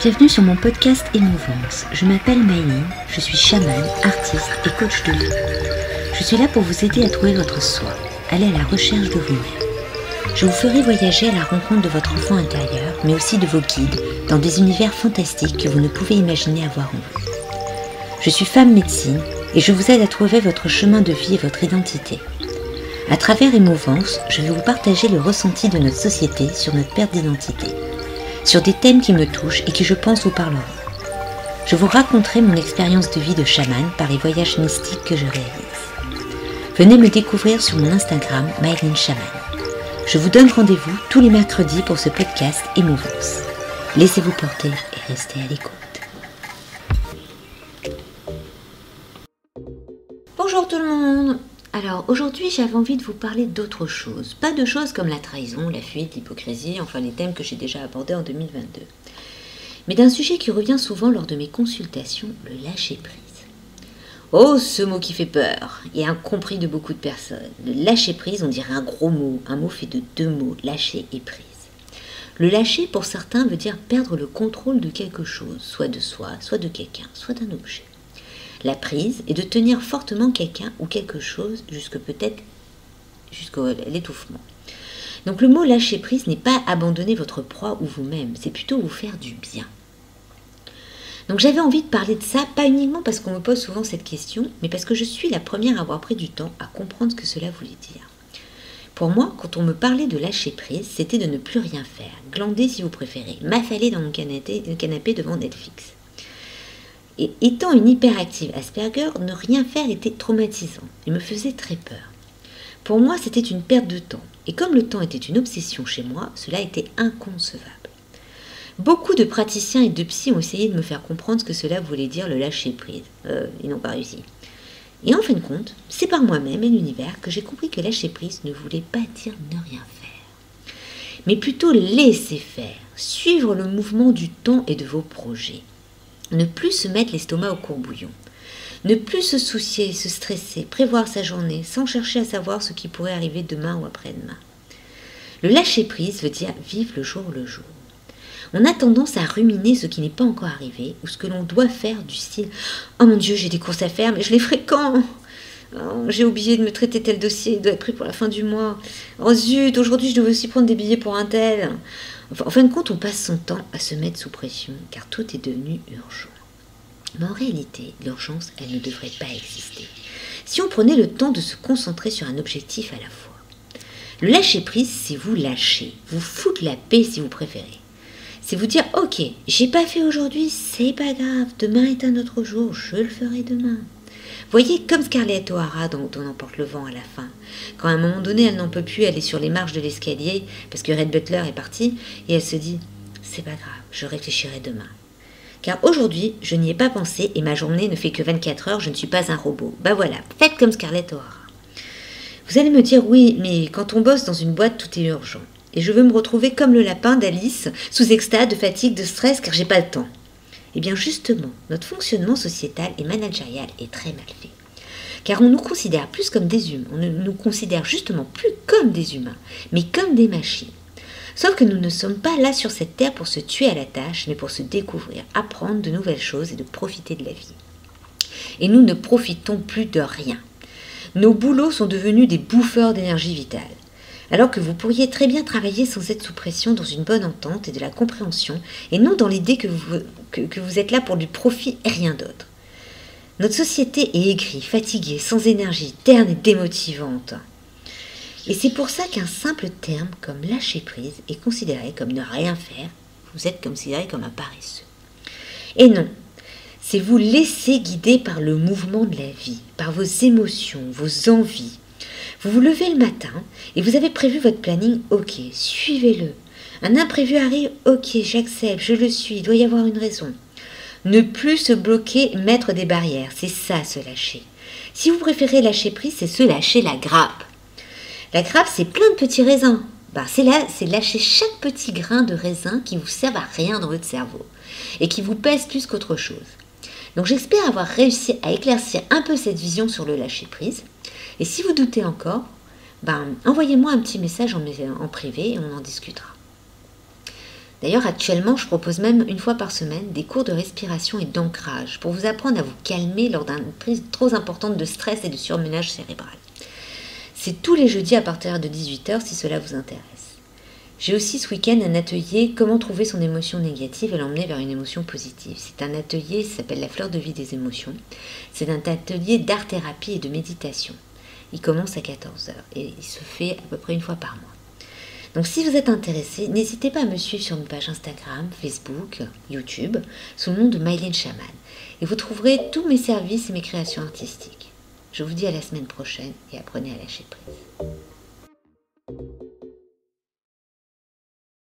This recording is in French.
Bienvenue sur mon podcast Émouvance. Je m'appelle Maëline, je suis chamane, artiste et coach de vie. Je suis là pour vous aider à trouver votre soi, aller à la recherche de vous-même. Je vous ferai voyager à la rencontre de votre enfant intérieur, mais aussi de vos guides, dans des univers fantastiques que vous ne pouvez imaginer avoir en vous. Je suis femme médecine et je vous aide à trouver votre chemin de vie et votre identité. À travers Émouvance, je vais vous partager le ressenti de notre société sur notre perte d'identité, sur des thèmes qui me touchent et qui je pense vous parleront. Je vous raconterai mon expérience de vie de chamane par les voyages mystiques que je réalise. Venez me découvrir sur mon Instagram Maëline Chamane. Je vous donne rendez-vous tous les mercredis pour ce podcast Émouvance. Laissez-vous porter et restez à l'écoute. Bonjour tout le monde. Alors aujourd'hui j'avais envie de vous parler d'autre chose, pas de choses comme la trahison, la fuite, l'hypocrisie, enfin les thèmes que j'ai déjà abordés en 2022, mais d'un sujet qui revient souvent lors de mes consultations, le lâcher-prise. Oh, ce mot qui fait peur et incompris de beaucoup de personnes. Le lâcher-prise, on dirait un gros mot, un mot fait de deux mots, lâcher et prise. Le lâcher pour certains veut dire perdre le contrôle de quelque chose, soit de soi, soit de quelqu'un, soit d'un objet. La prise est de tenir fortement quelqu'un ou quelque chose jusqu'à l'étouffement. Donc le mot lâcher prise n'est pas abandonner votre proie ou vous-même, c'est plutôt vous faire du bien. Donc j'avais envie de parler de ça, pas uniquement parce qu'on me pose souvent cette question, mais parce que je suis la première à avoir pris du temps à comprendre ce que cela voulait dire. Pour moi, quand on me parlait de lâcher prise, c'était de ne plus rien faire, glander si vous préférez, m'affaler dans mon canapé devant Netflix. Et étant une hyperactive Asperger, ne rien faire était traumatisant et me faisait très peur. Pour moi, c'était une perte de temps. Et comme le temps était une obsession chez moi, cela était inconcevable. Beaucoup de praticiens et de psys ont essayé de me faire comprendre ce que cela voulait dire le lâcher-prise. Ils n'ont pas réussi. Et en fin de compte, c'est par moi-même et l'univers que j'ai compris que lâcher-prise ne voulait pas dire ne rien faire. Mais plutôt laisser faire, suivre le mouvement du temps et de vos projets. Ne plus se mettre l'estomac au courbouillon. Ne plus se soucier, se stresser, prévoir sa journée sans chercher à savoir ce qui pourrait arriver demain ou après-demain. Le lâcher-prise veut dire vivre le jour. On a tendance à ruminer ce qui n'est pas encore arrivé ou ce que l'on doit faire du style « Oh mon Dieu, j'ai des courses à faire, mais je les ferai quand ? Oh, j'ai oublié de me traiter tel dossier, il doit être pris pour la fin du mois. Oh zut, aujourd'hui je devais aussi prendre des billets pour un tel. » En fin de compte, on passe son temps à se mettre sous pression, car tout est devenu urgent. Mais en réalité, l'urgence, elle ne devrait pas exister. Si on prenait le temps de se concentrer sur un objectif à la fois. Le lâcher-prise, c'est vous lâcher, vous foutre la paix si vous préférez. C'est vous dire, ok, j'ai pas fait aujourd'hui, c'est pas grave, demain est un autre jour, je le ferai demain. Voyez, comme Scarlett O'Hara dans On emporte le vent à la fin. Quand à un moment donné, elle n'en peut plus, elle est sur les marches de l'escalier, parce que Red Butler est parti, et elle se dit « C'est pas grave, je réfléchirai demain. » Car aujourd'hui, je n'y ai pas pensé, et ma journée ne fait que 24 heures, je ne suis pas un robot. Bah voilà, faites comme Scarlett O'Hara. Vous allez me dire « Oui, mais quand on bosse dans une boîte, tout est urgent. Et je veux me retrouver comme le lapin d'Alice, sous extase, de fatigue, de stress, car j'ai pas le temps. » Eh bien justement, notre fonctionnement sociétal et managérial est très mal fait. Car on nous considère plus comme des humains, on ne nous considère justement plus comme des humains, mais comme des machines. Sauf que nous ne sommes pas là sur cette terre pour se tuer à la tâche, mais pour se découvrir, apprendre de nouvelles choses et de profiter de la vie. Et nous ne profitons plus de rien. Nos boulots sont devenus des bouffeurs d'énergie vitale. Alors que vous pourriez très bien travailler sans être sous pression dans une bonne entente et de la compréhension, et non dans l'idée que vous êtes là pour du profit et rien d'autre. Notre société est aigrie, fatiguée, sans énergie, terne et démotivante. Et c'est pour ça qu'un simple terme comme lâcher prise est considéré comme ne rien faire, vous êtes considéré comme un paresseux. Et non, c'est vous laisser guider par le mouvement de la vie, par vos émotions, vos envies. Vous vous levez le matin et vous avez prévu votre planning, ok, suivez-le. Un imprévu arrive, ok, j'accepte, je le suis, il doit y avoir une raison. Ne plus se bloquer, mettre des barrières, c'est ça se lâcher. Si vous préférez lâcher prise, c'est se lâcher la grappe. La grappe, c'est plein de petits raisins. C'est lâcher chaque petit grain de raisin qui vous sert à rien dans votre cerveau et qui vous pèse plus qu'autre chose. Donc j'espère avoir réussi à éclaircir un peu cette vision sur le lâcher prise. Et si vous doutez encore, envoyez-moi un petit message en privé et on en discutera. D'ailleurs, actuellement, je propose même une fois par semaine des cours de respiration et d'ancrage pour vous apprendre à vous calmer lors d'une prise trop importante de stress et de surmenage cérébral. C'est tous les jeudis à partir de 18h si cela vous intéresse. J'ai aussi ce week-end un atelier Comment trouver son émotion négative et l'emmener vers une émotion positive. C'est un atelier qui s'appelle La fleur de vie des émotions. C'est un atelier d'art-thérapie et de méditation. Il commence à 14h et il se fait à peu près une fois par mois. Donc si vous êtes intéressé, n'hésitez pas à me suivre sur une page Instagram, Facebook, YouTube, sous le nom de Mylène Chaman. Et vous trouverez tous mes services et mes créations artistiques. Je vous dis à la semaine prochaine et apprenez à lâcher prise.